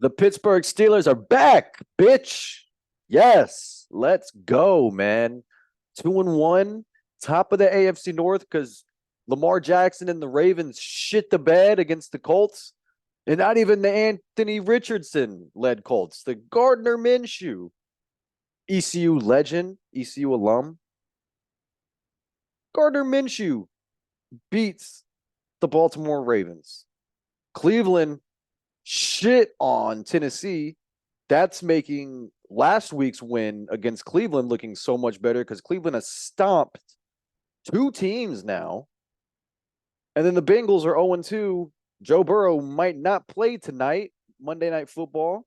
The Pittsburgh Steelers are back, bitch. Yes, let's go, man. 2-1, top of the AFC North because Lamar Jackson and the Ravens shit the bed against the Colts. And not even the Anthony Richardson led Colts, the Gardner Minshew, ECU legend, ECU alum. Gardner Minshew beats the Baltimore Ravens. Cleveland shit on Tennessee. That's making last week's win against Cleveland looking so much better because Cleveland has stomped two teams now. And then the Bengals are 0-2. Joe Burrow might not play tonight, Monday Night Football,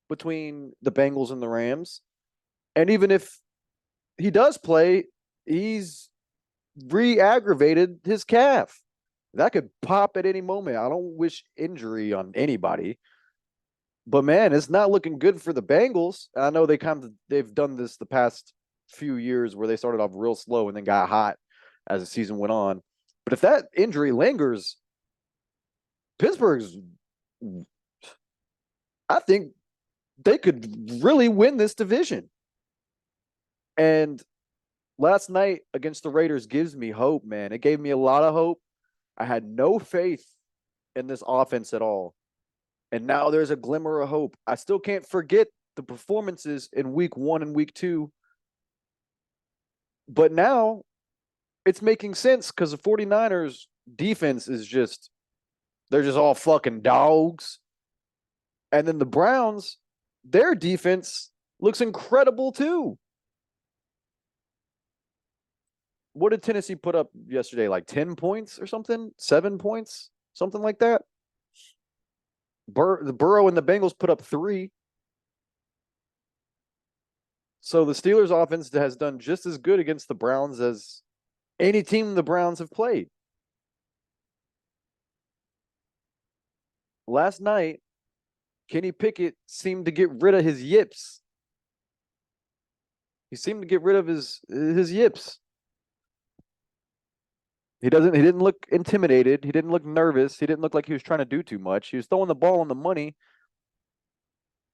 between the Bengals and the Rams. And even if he does play, he's re-aggravated his calf. That could pop at any moment. I don't wish injury on anybody. But man, it's not looking good for the Bengals. I know they've done this the past few years where they started off real slow and then got hot as the season went on. But if that injury lingers, Pittsburgh's, I think they could really win this division. And last night against the Raiders gives me hope, man. It gave me a lot of hope. I had no faith in this offense at all. And now there's a glimmer of hope. I still can't forget the performances in week 1 and week 2. But now it's making sense because the 49ers defense is they're just all fucking dogs. And then the Browns, their defense looks incredible too. What did Tennessee put up yesterday? Like 10 points or something? 7 points? Something like that? The Burrow and the Bengals put up 3. So the Steelers offense has done just as good against the Browns as any team the Browns have played. Last night, Kenny Pickett seemed to get rid of his yips. He seemed to get rid of his yips. He didn't look intimidated. He didn't look nervous. He didn't look like he was trying to do too much. He was throwing the ball on the money.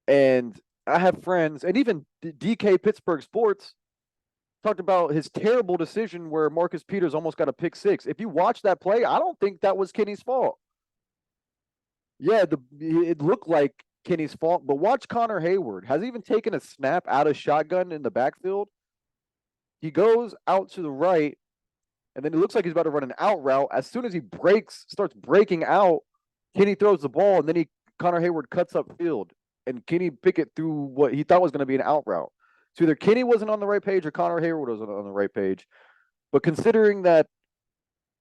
And I have friends, and even DK Pittsburgh Sports talked about his terrible decision where Marcus Peters almost got a pick 6. If you watch that play, I don't think that was Kenny's fault. Yeah, it looked like Kenny's fault, but watch Connor Hayward. Has even taken a snap out of shotgun in the backfield. He goes out to the right, and then it looks like he's about to run an out route. As soon as he starts breaking out, Kenny throws the ball, and then Connor Hayward cuts up field, and Kenny Pickett threw what he thought was going to be an out route. So either Kenny wasn't on the right page or Connor Hayward wasn't on the right page. But considering that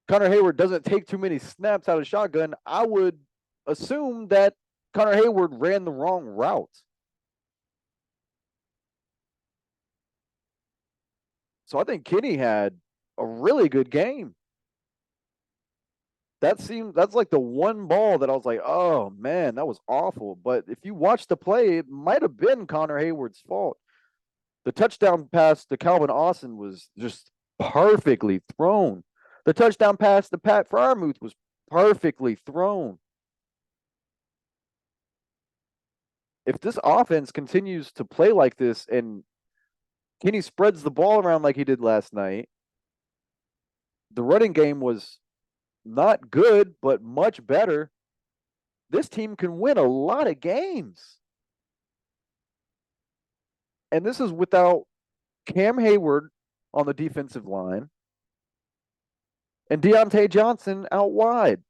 Connor Hayward doesn't take too many snaps out of shotgun, I would assume that Connor Hayward ran the wrong route. So I think Kenny had a really good game. That's like the one ball that I was like, oh man, that was awful. But if you watch the play, it might have been Connor Hayward's fault. The touchdown pass to Calvin Austin was just perfectly thrown. The touchdown pass to Pat Freiermuth was perfectly thrown. If this offense continues to play like this and Kenny spreads the ball around like he did last night, the running game was not good, but much better. This team can win a lot of games. And this is without Cam Hayward on the defensive line and Deontay Johnson out wide.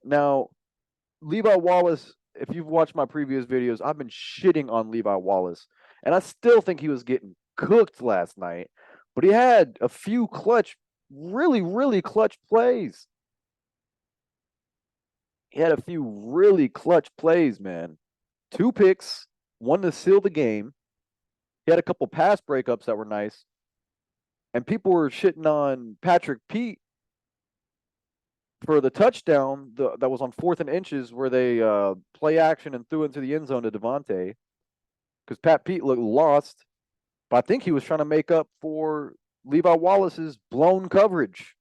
Now, Levi Wallace, if you've watched my previous videos, I've been shitting on Levi Wallace. And I still think he was getting cooked last night. But he had a few really, really clutch plays. He had a few really clutch plays, man. 2 picks, 1 to seal the game. He had a couple pass breakups that were nice. And people were shitting on Patrick Pete for the touchdown that was on 4th and inches where they play action and threw into the end zone to Devontae. Because Pat Pete looked lost. But I think he was trying to make up for Levi Wallace's blown coverage.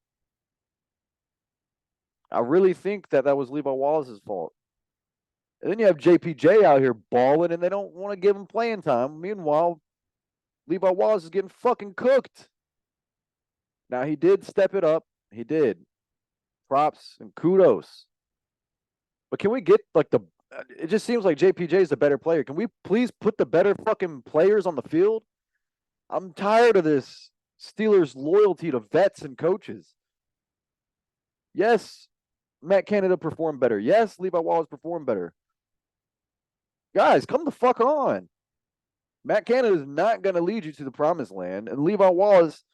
I really think that was Levi Wallace's fault. And then you have JPJ out here balling, and they don't want to give him playing time. Meanwhile, Levi Wallace is getting fucking cooked. Now, he did step it up. He did. Props and kudos. But can we get like the? It just seems like JPJ is the better player. Can we please put the better fucking players on the field? I'm tired of this Steelers loyalty to vets and coaches. Yes, Matt Canada performed better. Yes, Levi Wallace performed better. Guys, come the fuck on. Matt Canada is not going to lead you to the promised land. And Levi Wallace,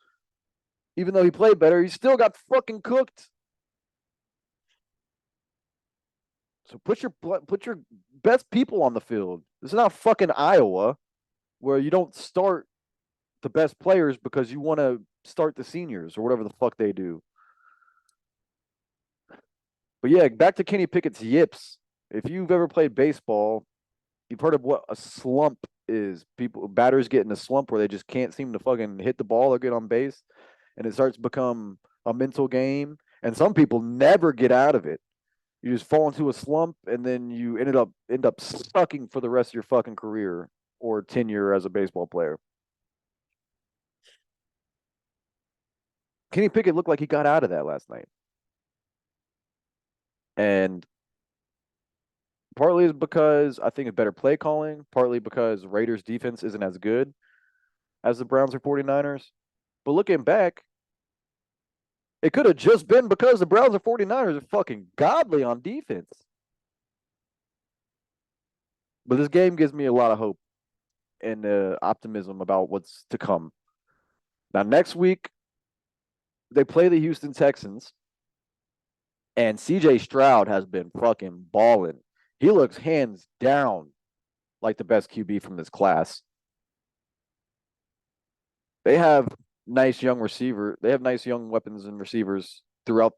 even though he played better, he still got fucking cooked. So put your best people on the field. This is not fucking Iowa where you don't start the best players because you want to start the seniors or whatever the fuck they do. But yeah, back to Kenny Pickett's yips. If you've ever played baseball, you've heard of what a slump is. Batters get in a slump where they just can't seem to fucking hit the ball or get on base, and it starts to become a mental game. And some people never get out of it. You just fall into a slump, and then you end up sucking for the rest of your fucking career or tenure as a baseball player. Kenny Pickett looked like he got out of that last night. And partly is because I think it's better play calling, partly because Raiders defense isn't as good as the Browns or 49ers. But looking back, it could have just been because the Browns and 49ers are fucking godly on defense. But this game gives me a lot of hope and optimism about what's to come. Now, next week, they play the Houston Texans, and CJ Stroud has been fucking balling. He looks hands down like the best QB from this class. They have nice young weapons and receivers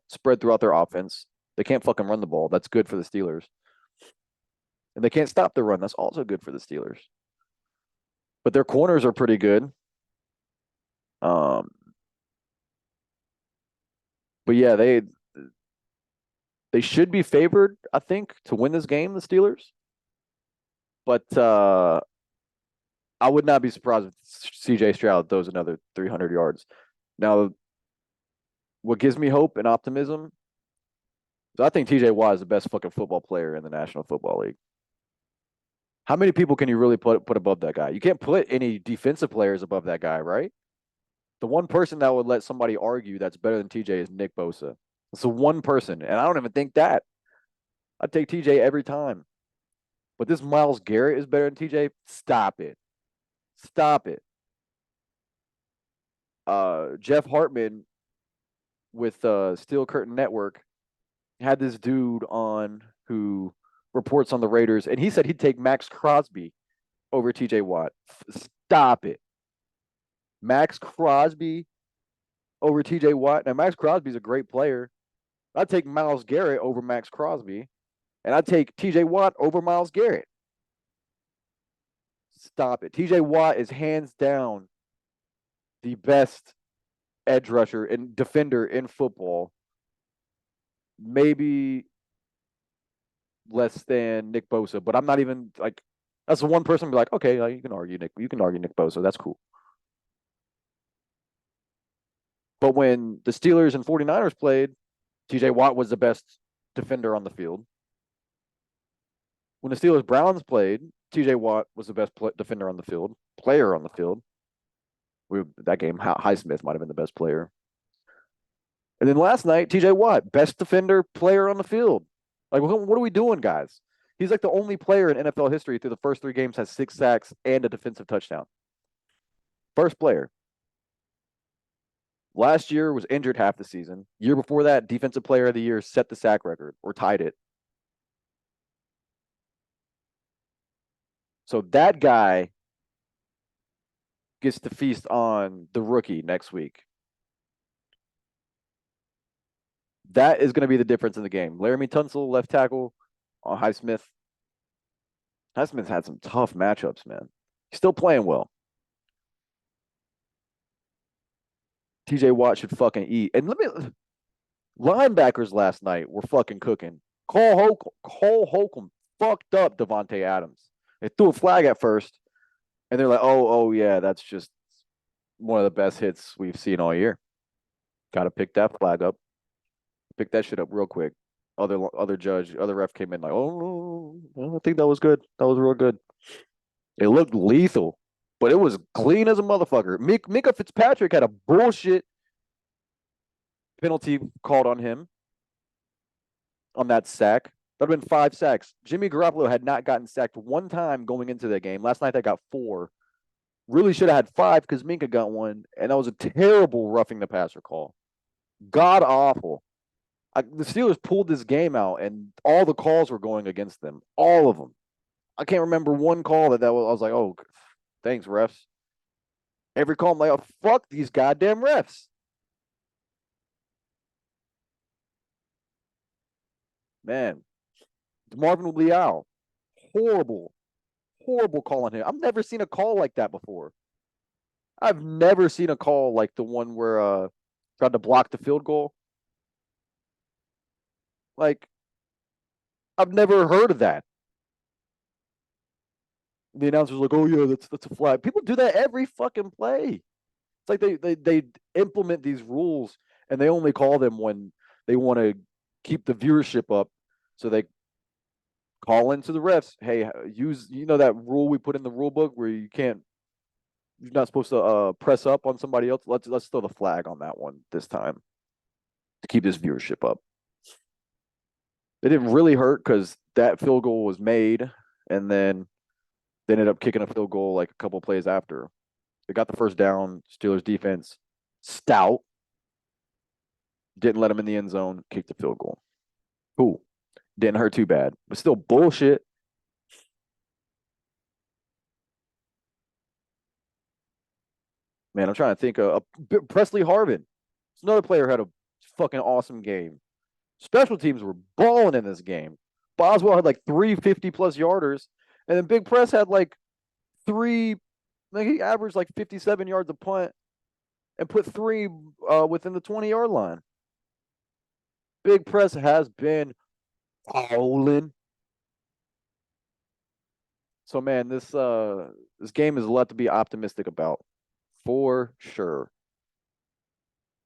spread throughout their offense. They can't fucking run the ball. That's good for the Steelers. And they can't stop the run. That's also good for the Steelers. But their corners are pretty good. But yeah, they should be favored, I think, to win this game, the Steelers. But I would not be surprised if CJ Stroud throws another 300 yards. Now, what gives me hope and optimism is I think TJ Watt is the best fucking football player in the National Football League. How many people can you really put above that guy? You can't put any defensive players above that guy, right? The one person that would let somebody argue that's better than TJ is Nick Bosa. It's the one person, and I don't even think that. I'd take TJ every time. But this Myles Garrett is better than TJ? Stop it. Stop it. Jeff Hartman with Steel Curtain Network had this dude on who reports on the Raiders, and he said he'd take Max Crosby over TJ Watt. Stop it. Max Crosby over TJ Watt. Now, Max Crosby's a great player. I'd take Myles Garrett over Max Crosby, and I'd take TJ Watt over Myles Garrett. Stop it. TJ Watt is hands down the best edge rusher and defender in football. Maybe less than Nick Bosa, but I'm not even like that's the one person be like, okay, you can argue Nick Bosa. That's cool. But when the Steelers and 49ers played, TJ Watt was the best defender on the field. When the Steelers Browns played, TJ Watt was the best defender on the field, player on the field. That game, Highsmith might have been the best player. And then last night, TJ Watt, best defender, player on the field. Like, what are we doing, guys? He's like the only player in NFL history through the first 3 games has 6 sacks and a defensive touchdown. First player. Last year was injured half the season. Year before that, defensive player of the year set the sack record or tied it. So that guy gets to feast on the rookie next week. That is going to be the difference in the game. Laramie Tunsil, left tackle, on Highsmith. Highsmith's had some tough matchups, man. He's still playing well. TJ Watt should fucking eat. And Linebackers last night were fucking cooking. Cole Holcomb fucked up Devontae Adams. They threw a flag at first, and they're like, oh yeah, that's just one of the best hits we've seen all year. Got to pick that flag up, pick that shit up real quick. Other ref came in like, oh, I think that was good. That was real good. It looked lethal, but it was clean as a motherfucker. Mika Fitzpatrick had a bullshit penalty called on him on that sack. That'd have been 5 sacks. Jimmy Garoppolo had not gotten sacked one time going into the game. Last night they got 4. Really should have had 5 because Minka got one, and that was a terrible roughing the passer call. God awful. The Steelers pulled this game out, and all the calls were going against them. All of them. I can't remember one call that was. I was like, oh, thanks, refs. Every call, I'm like, oh, fuck these goddamn refs. Man, Marvin Leal, horrible call on him. I've never seen a call like that before. I've never seen a call like the one where tried to block the field goal. Like, I've never heard of that. The announcer's like, "Oh yeah, that's a flag." People do that every fucking play. It's like they implement these rules and they only call them when they want to keep the viewership up. So they call into the refs, "Hey, use that rule we put in the rule book where you're not supposed to press up on somebody else. Let's throw the flag on that one this time to keep this viewership up." It didn't really hurt because that field goal was made, and then they ended up kicking a field goal like a couple plays after. They got the first down. Steelers defense stout, didn't let them in the end zone, kicked the field goal. Cool. Didn't hurt too bad, but still bullshit. Man, I'm trying to think of Presley Harvin. It's another player who had a fucking awesome game. Special teams were balling in this game. Boswell had like 350+ yarders, and then Big Press had like he averaged like 57 yards a punt and put 3 within the 20-yard line. Big Press has been howling. So man, this game is a lot to be optimistic about, for sure.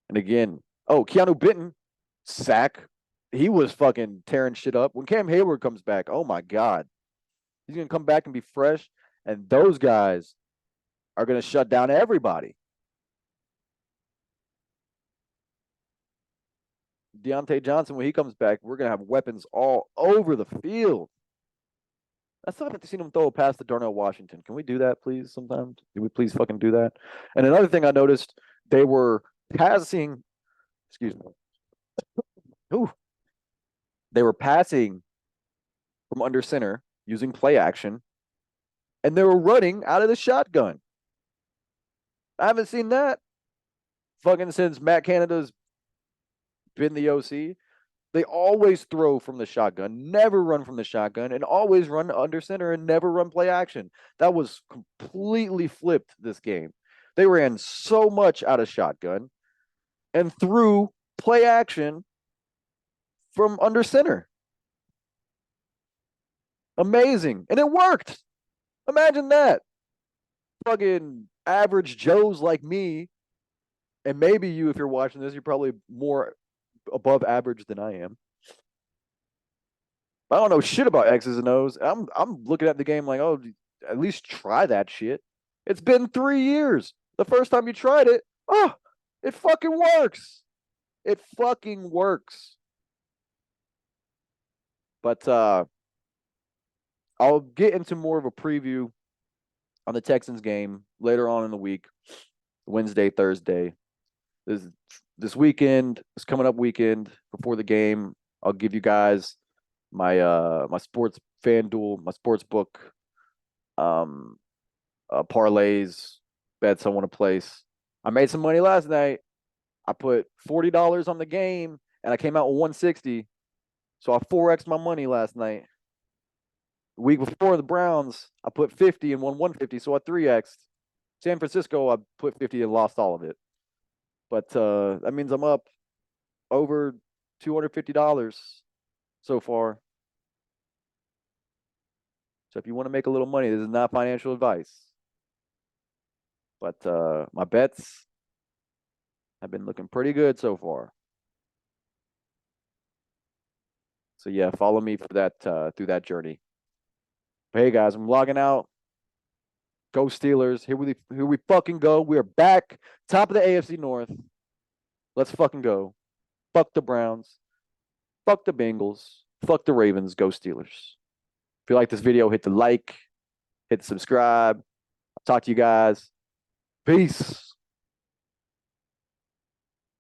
And again, Keanu Benton, sack. He was fucking tearing shit up. When Cam Hayward comes back, oh my God. He's gonna come back and be fresh. And those guys are gonna shut down everybody. Deontay Johnson, when he comes back, we're gonna have weapons all over the field. I still haven't seen him throw a pass to Darnell Washington. Can we do that, please, sometime? Can we please fucking do that? And another thing I noticed, they were passing, excuse me. Ooh. They were passing from under center using play action, and they were running out of the shotgun. I haven't seen that fucking since Matt Canada's been the OC. They always throw from the shotgun, never run from the shotgun, and always run under center and never run play action. That was completely flipped this game. They ran so much out of shotgun and threw play action from under center. Amazing. And it worked. Imagine that. Fucking average Joes like me, and maybe you, if you're watching this, you're probably more above average than I am. I don't know shit about X's and O's. I'm looking at the game like, oh, at least try that shit. It's been 3 years. The first time you tried it, oh, it fucking works. It fucking works. But I'll get into more of a preview on the Texans game later on in the week, Wednesday, Thursday. This weekend, this coming up weekend before the game, I'll give you guys my my sports FanDuel, my sports book parlays, bets I want to place. I made some money last night. I put $40 on the game and I came out with 160. So I 4X'd my money last night. The week before the Browns, I put 50 and won 150, so I 3X'd. San Francisco, I put 50 and lost all of it. But that means I'm up over $250 so far. So if you want to make a little money, this is not financial advice. But my bets have been looking pretty good so far. So yeah, follow me for that through that journey. But hey guys, I'm logging out. Go Steelers. Here we fucking go. We are back. Top of the AFC North. Let's fucking go. Fuck the Browns. Fuck the Bengals. Fuck the Ravens. Go Steelers. If you like this video, hit the like, hit the subscribe. I'll talk to you guys. Peace.